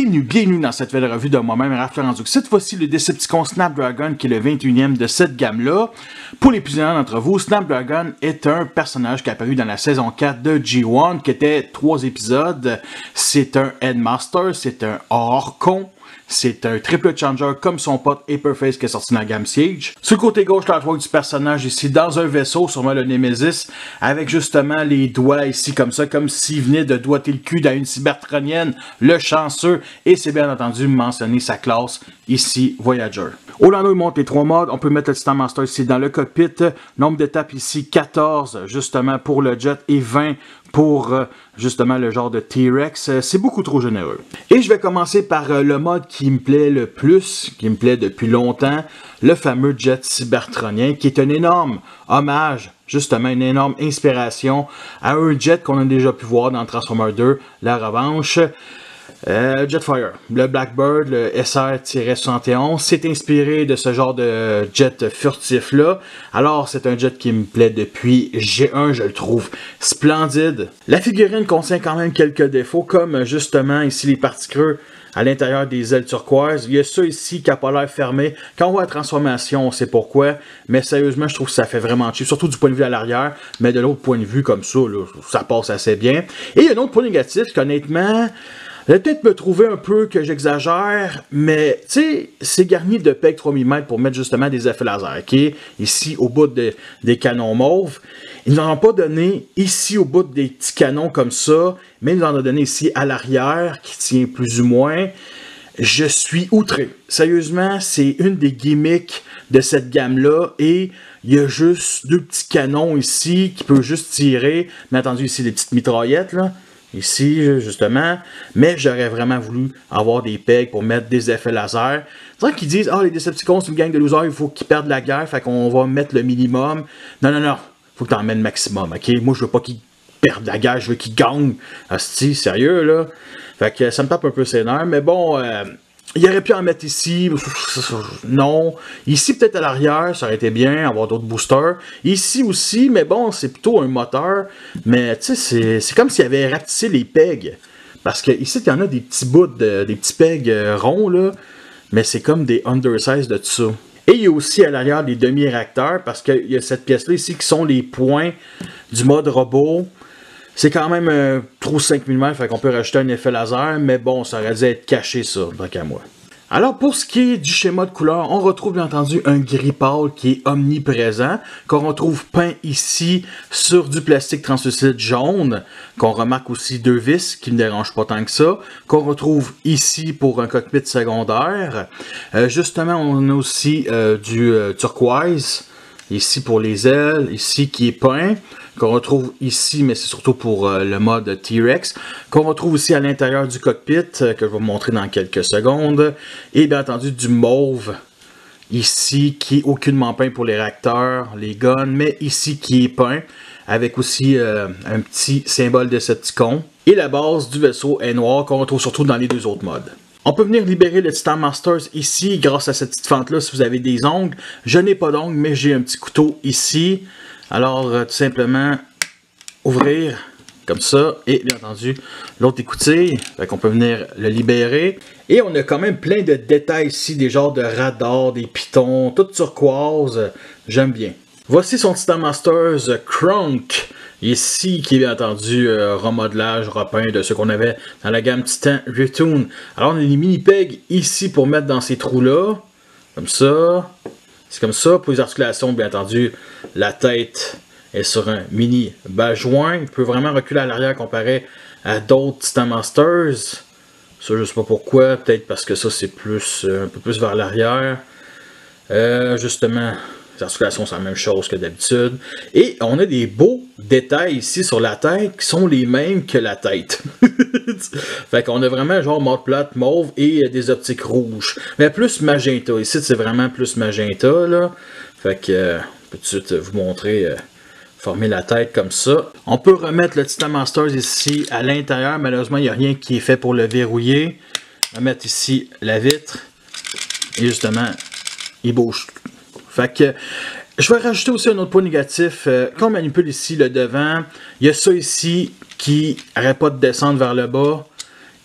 Bienvenue dans cette nouvelle revue de moi-même, Raph Laurent-Duc. Cette fois-ci, le Decepticon Snapdragon, qui est le 21e de cette gamme-là. Pour les plus jeunes d'entre vous, Snapdragon est un personnage qui est apparu dans la saison 4 de G1, qui était 3 épisodes. C'est un Headmaster, c'est un Orcon. C'est un triple changer comme son pote Aperface qui est sorti dans la gamme Siege. Sur le côté gauche, l'artwork du personnage ici dans un vaisseau, sûrement le Nemesis, avec justement les doigts ici comme ça, comme s'il venait de doigter le cul d'une cybertronienne, le chanceux, et c'est bien entendu mentionner sa classe ici, Voyager. Au lendemain, il monte les 3 modes. On peut mettre le Titan Master ici dans le cockpit. Nombre d'étapes ici, 14 justement pour le jet et 20 pour justement le genre de T-Rex. C'est beaucoup trop généreux. Et je vais commencer par le mode qui me plaît le plus, qui me plaît depuis longtemps, le fameux jet cybertronien, qui est un énorme hommage, justement une énorme inspiration à un jet qu'on a déjà pu voir dans Transformers 2, La Revanche. Jetfire, le Blackbird, le SR-71, c'est inspiré de ce genre de jet furtif là. Alors c'est un jet qui me plaît depuis G1, je le trouve splendide. La figurine contient quand même quelques défauts, comme justement ici les parties creux à l'intérieur des ailes turquoises. Il y a ça ici qui n'a pas l'air fermé. Quand on voit la transformation, on sait pourquoi. Mais sérieusement, je trouve que ça fait vraiment cheap. Surtout du point de vue à l'arrière. Mais de l'autre point de vue, comme ça, là, ça passe assez bien. Et il y a un autre point négatif qu'honnêtement, je vais peut-être me trouver un peu que j'exagère, mais tu sais, c'est garni de PEG 3 mm pour mettre justement des effets laser, ok? Ici, au bout des canons mauves. Ils ne nous en ont pas donné ici au bout des petits canons comme ça, mais ils nous en ont donné ici à l'arrière, qui tient plus ou moins. Je suis outré. Sérieusement, c'est une des gimmicks de cette gamme-là, et il y a juste 2 petits canons ici qui peuvent juste tirer. Bien entendu, ici, des petites mitraillettes, là. Ici, justement, mais j'aurais vraiment voulu avoir des pegs pour mettre des effets laser. C'est vrai qu'ils disent, ah, les Decepticons, c'est une gang de losers, il faut qu'ils perdent la guerre, fait qu'on va mettre le minimum. Non, non, non, faut que t'en mettes le maximum, ok? Moi, je veux pas qu'ils perdent la guerre, je veux qu'ils gagnent. Asti, sérieux, là? Fait que ça me tape un peu ses nerfs, mais bon, il aurait pu en mettre ici, non. Ici, peut-être à l'arrière, ça aurait été bien, avoir d'autres boosters. Ici aussi, mais bon, c'est plutôt un moteur. Mais tu sais, c'est comme s'il avait rapetissé les pegs. Parce que ici, il y en a des petits bouts, des petits pegs ronds, là. Mais c'est comme des undersize de tout ça. Et il y a aussi à l'arrière des demi-réacteurs, parce qu'il y a cette pièce-là ici qui sont les points du mode robot. C'est quand même trop 5 mm, fait qu'on peut rajouter un effet laser, mais bon, ça aurait dû être caché ça, tant qu'à moi. Alors, pour ce qui est du schéma de couleur, on retrouve bien entendu un gris pâle qui est omniprésent, qu'on retrouve peint ici sur du plastique translucide jaune, qu'on remarque aussi 2 vis, qui ne dérangent pas tant que ça, qu'on retrouve ici pour un cockpit secondaire. Justement, on a aussi du turquoise, ici pour les ailes, ici qui est peint, qu'on retrouve ici, mais c'est surtout pour le mode T-Rex, qu'on retrouve aussi à l'intérieur du cockpit, que je vais vous montrer dans quelques secondes, et bien entendu du mauve, ici, qui est aucunement peint pour les réacteurs, les guns, mais ici qui est peint, avec aussi un petit symbole de Decepticon, et la base du vaisseau est noire, qu'on retrouve surtout dans les 2 autres modes. On peut venir libérer le Titan Masters ici, grâce à cette petite fente-là, si vous avez des ongles. Je n'ai pas d'ongles, mais j'ai un petit couteau ici. Alors, tout simplement, ouvrir comme ça. Et bien entendu, l'autre écoutille. Fait qu'on peut venir le libérer. Et on a quand même plein de détails ici, des genres de radars, des pitons, tout turquoise. J'aime bien. Voici son Titan Masters Krunk. Ici, qui est bien entendu remodelage, repeint de ce qu'on avait dans la gamme Titan Return. Alors, on a des mini-pegs ici pour mettre dans ces trous-là. Comme ça. C'est comme ça. Pour les articulations, bien entendu, la tête est sur un mini bas-joint. Il peut vraiment reculer à l'arrière comparé à d'autres Titan Masters. Ça, je ne sais pas pourquoi. Peut-être parce que ça, c'est plus un peu plus vers l'arrière. Justement, les articulations, c'est la même chose que d'habitude. Et on a des beaux détails ici sur la tête qui sont les mêmes que la tête. Fait qu'on a vraiment genre mode plate mauve et des optiques rouges. Mais plus magenta. Ici, c'est vraiment plus magenta, là. Fait que, je peux tout de suite vous montrer, former la tête comme ça. On peut remettre le Titan Masters ici à l'intérieur. Malheureusement, il n'y a rien qui est fait pour le verrouiller. On va mettre ici la vitre. Et justement, il bouge. Fait que, je vais rajouter aussi un autre point négatif. Quand on manipule ici le devant, il y a ça ici qui n'arrête pas de descendre vers le bas.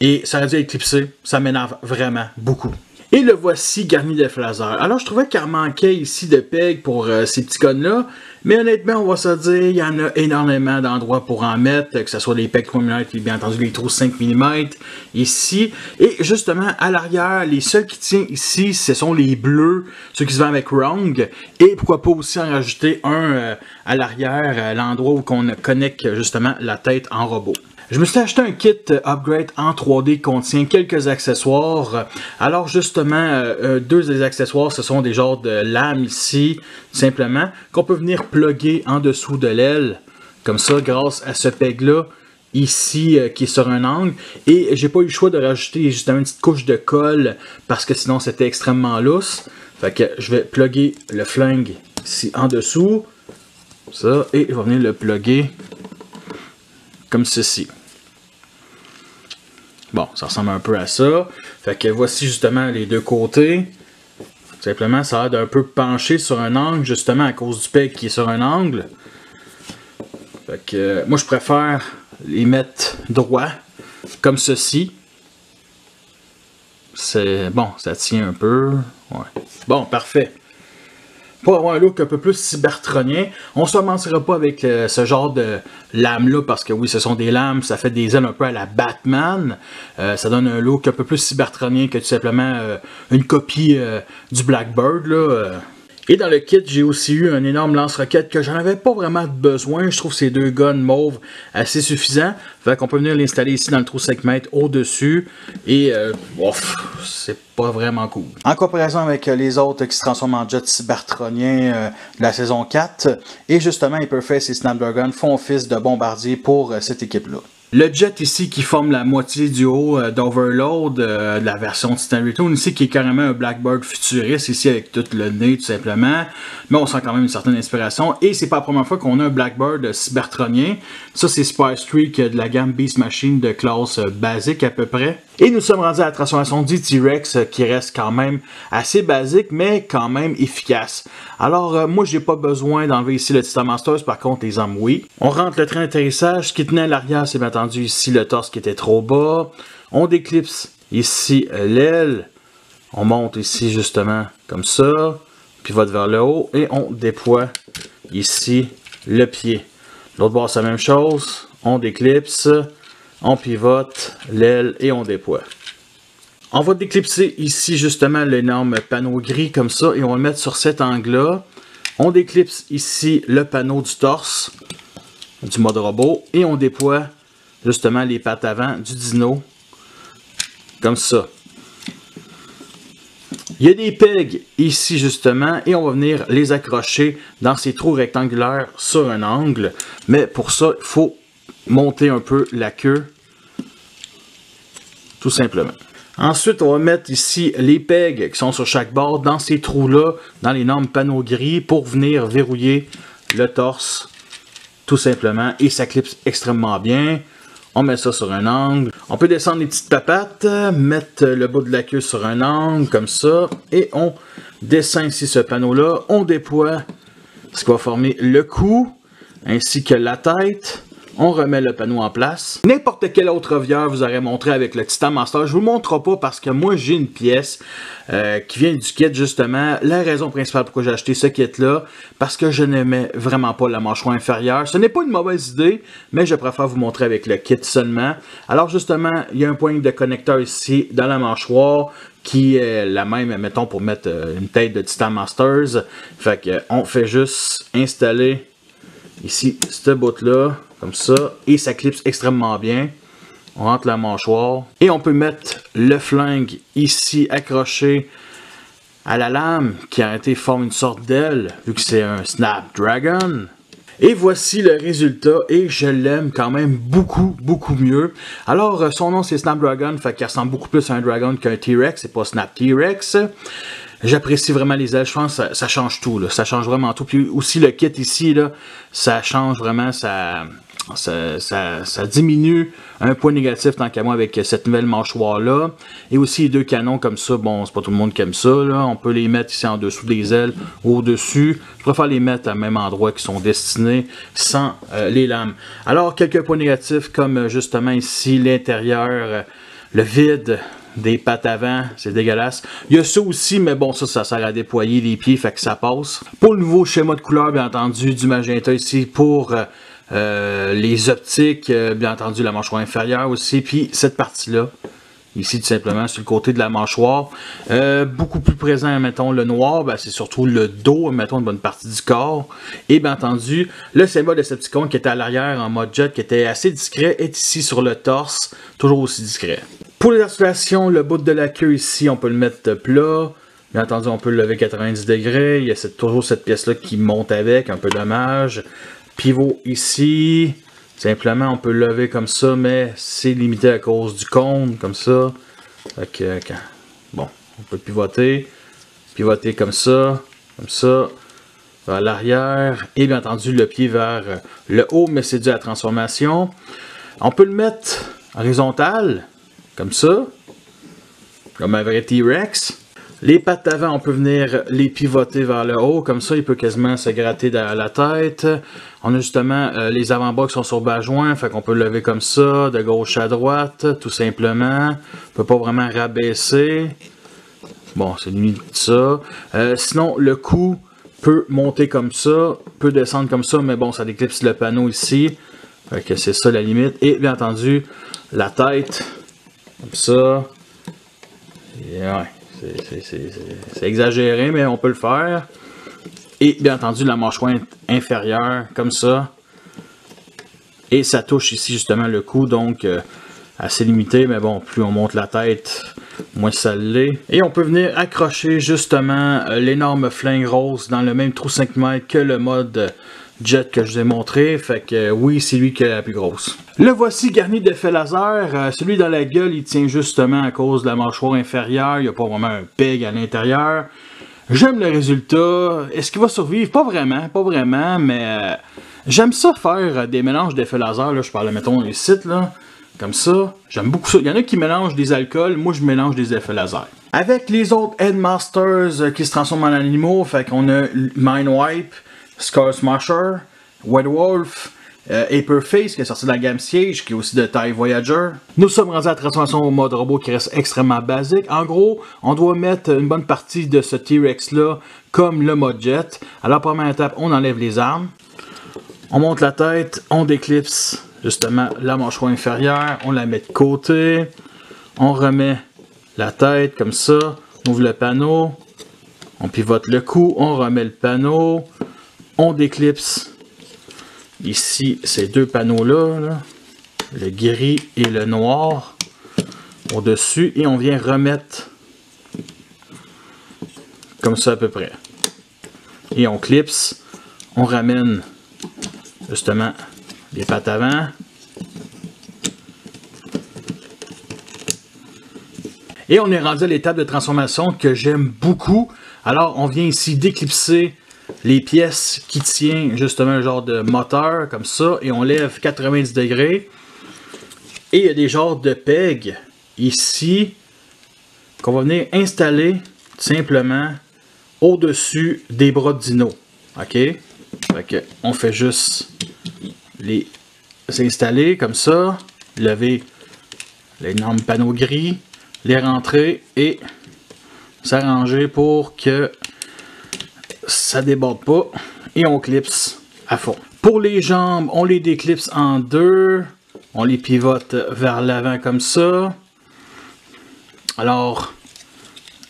Et ça aurait dû éclipser. Ça m'énerve vraiment beaucoup. Et le voici garni de phaser. Alors, je trouvais qu'il manquait ici de pegs pour ces petits guns-là. Mais honnêtement, on va se dire, il y en a énormément d'endroits pour en mettre, que ce soit les pegs 3 mm et bien entendu les trous 5 mm ici. Et justement, à l'arrière, les seuls qui tiennent ici, ce sont les bleus, ceux qui se vendent avec Wrong. Et pourquoi pas aussi en rajouter un à l'arrière, l'endroit où on connecte justement la tête en robot. Je me suis acheté un kit upgrade en 3D qui contient quelques accessoires. Alors justement, deux des accessoires, ce sont des genres de lames ici, simplement, qu'on peut venir plugger en dessous de l'aile, comme ça, grâce à ce peg-là, ici, qui est sur un angle. Et j'ai pas eu le choix de rajouter justement une petite couche de colle, parce que sinon c'était extrêmement lousse. Fait que je vais plugger le flingue ici en dessous, ça, et je vais venir le plugger comme ceci. Bon, ça ressemble un peu à ça. Fait que voici justement les deux côtés. Simplement, ça a l'air d'un peu penché sur un angle, justement à cause du peg qui est sur un angle. Fait que moi, je préfère les mettre droit, comme ceci. C'est bon, ça tient un peu. Ouais. Bon, parfait. Pour avoir un look un peu plus cybertronien, on ne se mentira pas avec ce genre de lames-là, parce que oui, ce sont des lames, ça fait des ailes un peu à la Batman. Ça donne un look un peu plus cybertronien que tout simplement une copie du Blackbird, là. Et dans le kit, j'ai aussi eu un énorme lance-roquette que j'en avais pas vraiment besoin. Je trouve ces deux guns mauves assez suffisants. Fait qu'on peut venir l'installer ici dans le trou 5 mètres au-dessus. Et c'est pas vraiment cool. En comparaison avec les autres qui se transforment en jet cybertronien de la saison 4. Et justement, Hyperface et Snapdragon font office de bombardier pour cette équipe-là. Le jet ici qui forme la moitié du haut d'Overload de la version Titan Return ici qui est carrément un Blackbird futuriste ici avec tout le nez tout simplement, mais on sent quand même une certaine inspiration et c'est pas la première fois qu'on a un Blackbird cybertronien. Ça c'est Spy Streak de la gamme Beast Machine de classe basique à peu près. Et nous sommes rendus à la transformation du T-Rex qui reste quand même assez basique mais quand même efficace. Alors moi j'ai pas besoin d'enlever ici le Titan Masters, par contre les armes oui. On rentre le train d'atterrissage, ce qui tenait à l'arrière c'est maintenant ici le torse qui était trop bas. On déclipse ici l'aile. On monte ici justement comme ça. Pivote vers le haut. Et on déploie ici le pied. L'autre bord c'est la même chose. On déclipse. On pivote l'aile et on déploie. On va déclipser ici justement l'énorme panneau gris comme ça. Et on va le mettre sur cet angle-là. On déclipse ici le panneau du torse. Du mode robot. Et on déploie justement les pattes avant du dino, comme ça. Il y a des pegs ici justement, et on va venir les accrocher dans ces trous rectangulaires sur un angle. Mais pour ça, il faut monter un peu la queue, tout simplement. Ensuite, on va mettre ici les pegs qui sont sur chaque bord dans ces trous-là, dans l'énorme panneau gris, pour venir verrouiller le torse, tout simplement. Et ça clipse extrêmement bien. On met ça sur un angle. On peut descendre les petites papates, mettre le bout de la queue sur un angle, comme ça. Et on descend ici ce panneau-là. On déploie ce qui va former le cou, ainsi que la tête. On remet le panneau en place. N'importe quel autre revieur vous aurait montré avec le Titan Master. Je vous le montre pas parce que moi j'ai une pièce qui vient du kit justement. La raison principale pourquoi j'ai acheté ce kit là, parce que je n'aimais vraiment pas la mâchoire inférieure. Ce n'est pas une mauvaise idée, mais je préfère vous montrer avec le kit seulement. Alors justement, il y a un point de connecteur ici dans la mâchoire qui est la même, mettons, pour mettre une tête de Titan Masters. Fait que on fait juste installer ici ce bout là. Comme ça, et ça clipse extrêmement bien. On rentre la mâchoire. Et on peut mettre le flingue ici accroché à la lame qui a été forme une sorte d'aile, vu que c'est un Snapdragon. Et voici le résultat, et je l'aime quand même beaucoup mieux. Alors, son nom c'est Snapdragon, fait qu'il ressemble beaucoup plus à un Dragon qu'un T-Rex, c'est pas Snap T-Rex. J'apprécie vraiment les ailes, je pense que ça change tout, là. Ça change vraiment tout. Puis aussi le kit ici, là, ça change vraiment, ça diminue un point négatif tant qu'à moi avec cette nouvelle mâchoire là. Et aussi les deux canons comme ça, bon c'est pas tout le monde qui aime ça là. On peut les mettre ici en dessous des ailes ou au-dessus. Je préfère les mettre à même endroit qui sont destinés sans les lames. Alors quelques points négatifs comme justement ici l'intérieur le vide des pattes avant, c'est dégueulasse. Il y a ça aussi, mais bon, ça sert à déployer les pieds, fait que ça passe. Pour le nouveau schéma de couleur, bien entendu, du magenta ici pour les optiques, bien entendu, la mâchoire inférieure aussi, puis cette partie-là, ici, tout simplement, sur le côté de la mâchoire. Beaucoup plus présent, mettons, le noir, ben, c'est surtout le dos, mettons, une bonne partie du corps. Et bien entendu, le symbole Decepticon qui était à l'arrière en mode jet, qui était assez discret, est ici sur le torse, toujours aussi discret. Pour les articulations, le bout de la queue ici, on peut le mettre plat. Bien entendu, on peut le lever 90 degrés. Il y a toujours cette pièce-là qui monte avec, un peu dommage. Pivot ici. Simplement, on peut le lever comme ça, mais c'est limité à cause du cône, comme ça. Bon, on peut pivoter. Pivoter comme ça, vers l'arrière. Et bien entendu, le pied vers le haut, mais c'est dû à la transformation. On peut le mettre horizontal, comme ça, comme un vrai T-Rex. Les pattes d'avant, on peut venir les pivoter vers le haut, comme ça, il peut quasiment se gratter derrière la tête. On a justement les avant-bras qui sont sur bas joint, fait qu'on peut le lever comme ça, de gauche à droite, tout simplement. On peut pas vraiment rabaisser. Bon, c'est limite ça. Sinon, le cou peut monter comme ça, peut descendre comme ça, mais bon, ça déclipse le panneau ici. Fait que c'est ça la limite. Et bien entendu, la tête, comme ça. Et ouais, c'est exagéré, mais on peut le faire. Et bien entendu, la mâchoire inférieure, comme ça. Et ça touche ici justement le cou, donc assez limité, mais bon, plus on monte la tête, moins ça l'est. Et on peut venir accrocher justement l'énorme flingue rose dans le même trou 5 mètres que le mode jet que je vous ai montré, fait que oui, c'est lui qui est la plus grosse. Le voici garni d'effets laser. Celui dans la gueule, il tient justement à cause de la mâchoire inférieure. Il n'y a pas vraiment un peg à l'intérieur. J'aime le résultat. Est-ce qu'il va survivre? Pas vraiment, mais j'aime ça faire des mélanges d'effets laser. Là, je parle, mettons, les sites, là, comme ça. J'aime beaucoup ça. Il y en a qui mélangent des alcools, moi je mélange des effets laser. Avec les autres Headmasters qui se transforment en animaux, fait qu'on a Mindwipe, Skull Smasher, White Wolf, Aperface qui est sorti de la gamme Siege, qui est aussi de taille Voyager. Nous sommes rendus à la transformation au mode robot qui reste extrêmement basique. En gros, on doit mettre une bonne partie de ce T-Rex là comme le mode jet. Alors, première étape, on enlève les armes. On monte la tête, on déclipse justement la mâchoire inférieure, on la met de côté. On remet la tête comme ça, on ouvre le panneau, on pivote le cou, on remet le panneau. On déclipse ici ces deux panneaux-là, le gris et le noir, au-dessus, et on vient remettre comme ça à peu près. Et on clipse, on ramène justement les pattes avant. Et on est rendu à l'étape de transformation que j'aime beaucoup. Alors on vient ici déclipser les pièces qui tiennent justement un genre de moteur comme ça et on lève 90 degrés et il y a des genres de pegs ici qu'on va venir installer tout simplement au-dessus des bras de dino. Ok, fait que on fait juste les installer comme ça, lever l'énorme panneau gris, les rentrer et s'arranger pour que ça déborde pas et on clipse à fond. Pour les jambes, on les déclipse en deux, on les pivote vers l'avant comme ça. Alors,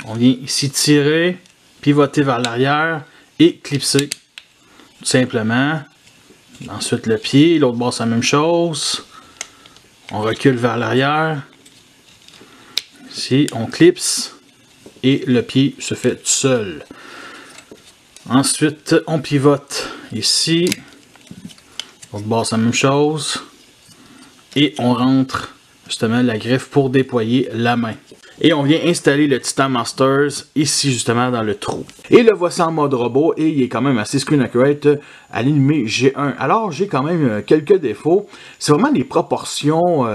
on vient ici tirer, pivoter vers l'arrière et clipser tout simplement. Ensuite le pied, l'autre bord c'est la même chose. On recule vers l'arrière. Ici, on clipse et le pied se fait tout seul. Ensuite, on pivote ici. L'autre bord, c'est la même chose. Et on rentre justement la griffe pour déployer la main. Et on vient installer le Titan Masters ici justement dans le trou. Et le voici en mode robot et il est quand même assez screen accurate à l'Inumé G1. Alors j'ai quand même quelques défauts. C'est vraiment des proportions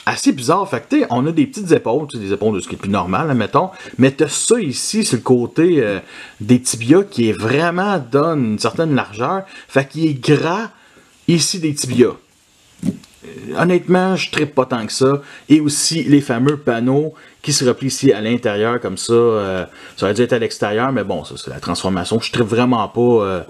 assez bizarre. Fait que, on a des petites épaules, des épaules de ce qui est plus normal, admettons. Mais tu as ça ici, sur le côté des tibias, qui est vraiment donne une certaine largeur. Fait qu'il est gras ici des tibias. honnêtement, je trippe pas tant que ça. Et aussi les fameux panneaux qui se replient ici à l'intérieur, comme ça. Ça aurait dû être à l'extérieur, mais bon, ça c'est la transformation. Je trippe vraiment pas.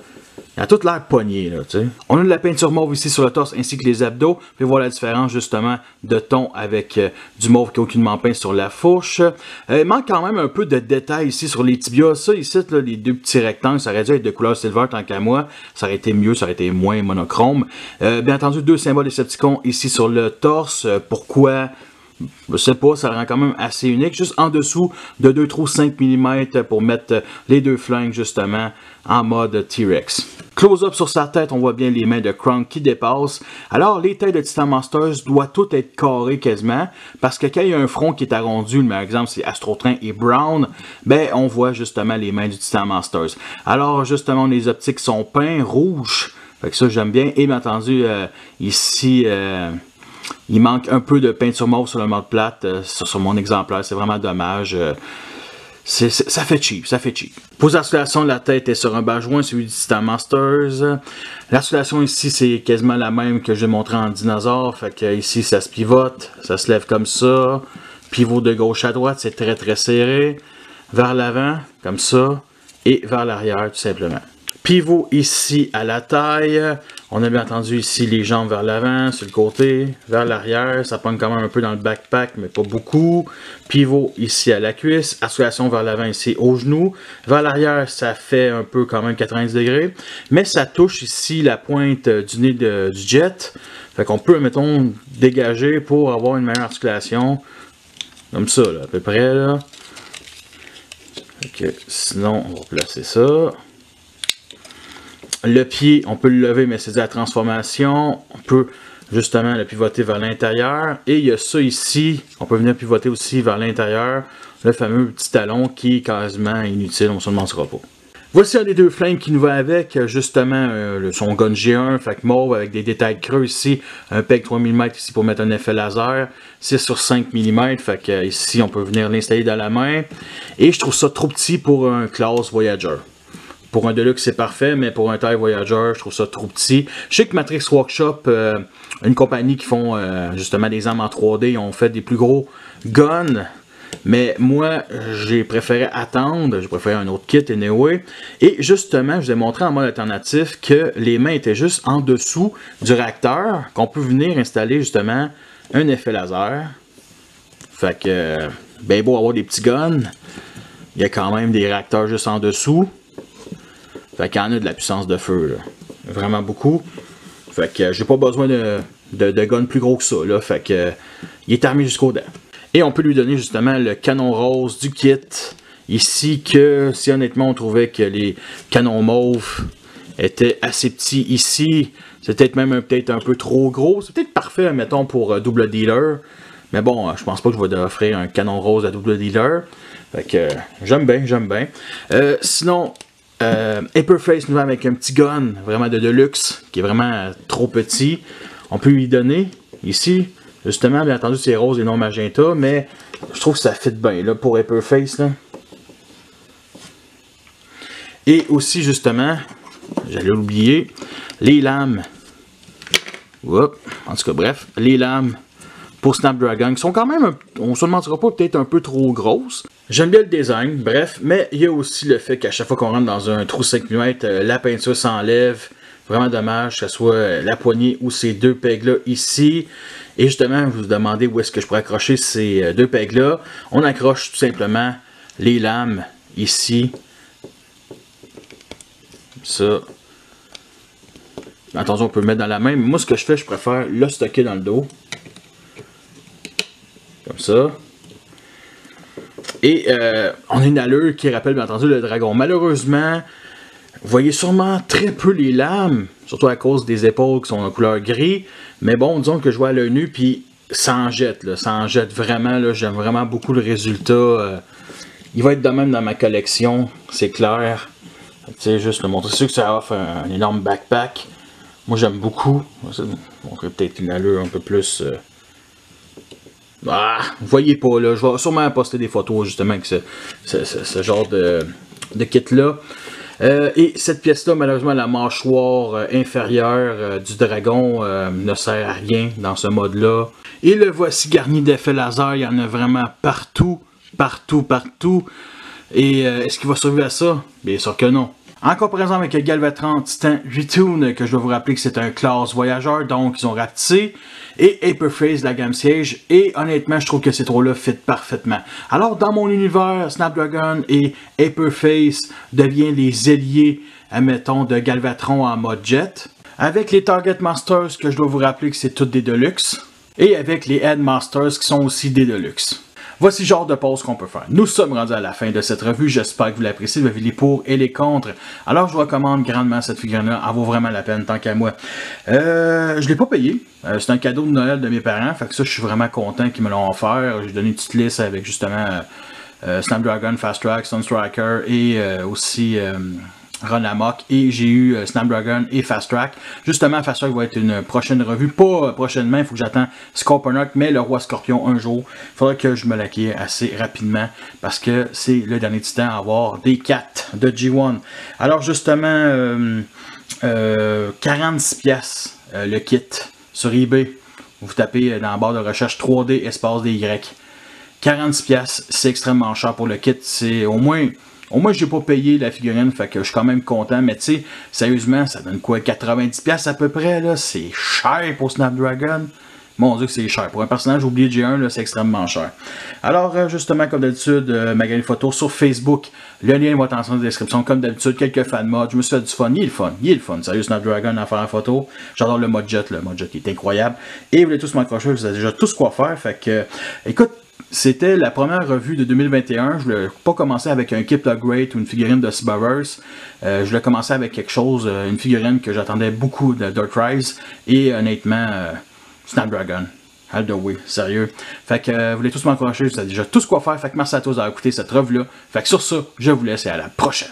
Il a tout l'air pogné, là, tu sais. On a de la peinture mauve ici sur le torse ainsi que les abdos. Vous pouvez voir la différence, justement, de ton avec du mauve qui est aucunement peint sur la fourche. Il manque quand même un peu de détails ici sur les tibias. Ça, ici, là, les deux petits rectangles, ça aurait dû être de couleur silver tant qu'à moi. Ça aurait été mieux, ça aurait été moins monochrome. Bien entendu, deux symboles Decepticons ici sur le torse. Pourquoi? Je sais pas, ça rend quand même assez unique. Juste en dessous de deux trous 5 mm pour mettre les deux flingues justement en mode T-Rex. Close-up sur sa tête, on voit bien les mains de Kronk qui dépassent. Alors les têtes de Titan Monsters doivent toutes être carrées quasiment, parce que quand il y a un front qui est arrondi, par exemple c'est Astrotrain et Brown, ben on voit justement les mains du Titan Monsters. Alors justement les optiques sont peints rouges, fait que ça j'aime bien. Et bien entendu ici... il manque un peu de peinture mauve sur le mode plate, sur mon exemplaire, c'est vraiment dommage. Ça fait cheap, ça fait cheap. Pour l'articulation de la tête est sur un bas joint, celui du Titan Monsters. L'articulation ici, c'est quasiment la même que j'ai montré en dinosaure. Fait que ici, ça se pivote, ça se lève comme ça. Pivot de gauche à droite, c'est très très serré. Vers l'avant, comme ça. Et vers l'arrière, tout simplement. Pivot ici à la taille. On a bien entendu ici les jambes vers l'avant, sur le côté, vers l'arrière. Ça pogne quand même un peu dans le backpack, mais pas beaucoup. Pivot ici à la cuisse. Articulation vers l'avant ici au genou. Vers l'arrière, ça fait un peu quand même 90 degrés. Mais ça touche ici la pointe du nez du jet. Fait qu'on peut, mettons, dégager pour avoir une meilleure articulation. Comme ça, là, à peu près. Là. Fait que, sinon, on va placer ça. Le pied, on peut le lever, mais c'est de la transformation. On peut justement le pivoter vers l'intérieur. Et il y a ça ici, on peut venir pivoter aussi vers l'intérieur. Le fameux petit talon qui est quasiment inutile, on ne se demandera pas. Voici un des deux flingues qui nous va avec, justement son gun G1, fait que mauve avec des détails creux ici, un PEG 3 mm ici pour mettre un effet laser, 6 sur 5 mm, fait que ici on peut venir l'installer dans la main. Et je trouve ça trop petit pour un classe Voyager. Pour un Deluxe, c'est parfait, mais pour un TIE Voyager, je trouve ça trop petit. Je sais que Matrix Workshop, une compagnie qui font justement des armes en 3D, ils ont fait des plus gros guns. Mais moi, j'ai préféré attendre, j'ai préféré un autre kit anyway. Et justement, je vous ai montré en mode alternatif que les mains étaient juste en dessous du réacteur, qu'on peut venir installer justement un effet laser. Fait que, ben beau avoir des petits guns, il y a quand même des réacteurs juste en dessous. Fait qu'il y en a de la puissance de feu, là. Vraiment beaucoup. Fait que j'ai pas besoin de gun plus gros que ça, là. Fait que il est armé jusqu'aux dents. Et on peut lui donner justement le canon rose du kit. Ici que, si honnêtement on trouvait que les canons mauves étaient assez petits ici, c'est peut-être même peut-être un peu trop gros. C'est peut-être parfait, mettons, pour double dealer. Mais bon, je pense pas que je vais offrir un canon rose à double dealer. Fait que j'aime bien, j'aime bien. Sinon... Aperface nous va avec un petit gun vraiment de Deluxe qui est vraiment trop petit. On peut lui donner ici, justement, bien entendu c'est rose et non magenta, mais je trouve que ça fit bien là, pour Aperface. Là. Et aussi justement, j'allais oublier, les lames. Oups, en tout cas bref, les lames pour Snapdragon qui sont quand même, on se mentira pas, peut-être un peu trop grosses. J'aime bien le design, bref, mais il y a aussi le fait qu'à chaque fois qu'on rentre dans un trou 5 mm, la peinture s'enlève. Vraiment dommage que ce soit la poignée ou ces deux pegs-là ici. Et justement, vous vous demandez où est-ce que je pourrais accrocher ces deux pegs-là. On accroche tout simplement les lames ici. Ça. Attention, on peut le mettre dans la main, mais moi ce que je fais, je préfère le stocker dans le dos. Comme ça. Et on a une allure qui rappelle bien entendu le dragon. Malheureusement, vous voyez sûrement très peu les lames, surtout à cause des épaules qui sont en couleur gris. Mais bon, disons que je vois à l'œil nu, puis ça en jette, là, ça en jette vraiment. J'aime vraiment beaucoup le résultat. Il va être de même dans ma collection, c'est clair. Tu sais, juste le montrer. C'est sûr que ça offre un énorme backpack. Moi, j'aime beaucoup. Je vais montrer peut-être une allure un peu plus... vous voyez pas, là. Je vais sûrement poster des photos, justement, avec ce genre de kit-là. Et cette pièce-là, malheureusement, la mâchoire inférieure du dragon ne sert à rien dans ce mode-là. Et le voici garni d'effets laser, il y en a vraiment partout, partout, partout. Et est-ce qu'il va survivre à ça? Bien sûr que non. En comparaison avec Galvatron Titan Return, que je dois vous rappeler que c'est un classe voyageur, donc ils ont rapetissé, et Aperface de la gamme Siege, et honnêtement, je trouve que ces trois-là fit parfaitement. Alors, dans mon univers, Snapdragon et Aperface deviennent les alliés, admettons, de Galvatron en mode jet, avec les Target Masters, que je dois vous rappeler que c'est toutes des Deluxe, et avec les Headmasters, qui sont aussi des Deluxe. Voici le genre de pause qu'on peut faire. Nous sommes rendus à la fin de cette revue. J'espère que vous l'appréciez. Vous avez les pour et les contre. Alors, je vous recommande grandement cette figurine-là. Elle vaut vraiment la peine, tant qu'à moi. Je ne l'ai pas payé. C'est un cadeau de Noël de mes parents. Fait que ça, je suis vraiment content qu'ils me l'ont offert. J'ai donné une petite liste avec justement Snapdragon, Fast Track, Sunstriker et aussi Run Amok, et j'ai eu Snapdragon et Fast Track. Justement, Fast Track va être une prochaine revue, pas prochainement, il faut que j'attende Scorponok, mais le Roi Scorpion un jour. Il faudra que je me l'acquiert assez rapidement, parce que c'est le dernier titan à avoir des 4 de G1. Alors justement, 46$ le kit sur eBay. Vous tapez dans la barre de recherche 3D espace DY. 46$, c'est extrêmement cher pour le kit, c'est au moins j'ai pas payé la figurine, fait que je suis quand même content, mais tu sais, sérieusement, ça donne quoi, 90$ à peu près, là, c'est cher pour Snapdragon. Mon Dieu que c'est cher. Pour un personnage oublié de G1, là, c'est extrêmement cher. Alors, justement, comme d'habitude, ma galerie photo sur Facebook, le lien va être en description, comme d'habitude, quelques fan mods, je me suis fait du fun, il est le fun, sérieux, Snapdragon à faire en photo, j'adore le mode jet qui est incroyable, et vous voulez tous m'accrocher, vous avez déjà tous quoi faire, fait que, écoute, c'était la première revue de 2021. Je ne voulais pas commencer avec un Kip Great ou une figurine de Cyberverse. Je voulais commencer avec quelque chose, une figurine que j'attendais beaucoup de Dark Rise. Et honnêtement, Snapdragon. All the way, sérieux. Fait que vous voulez tous m'encourager, vous savez déjà tout ce quoi faire. Fait que merci à tous d'avoir écouté cette revue-là. Fait que sur ça, je vous laisse et à la prochaine.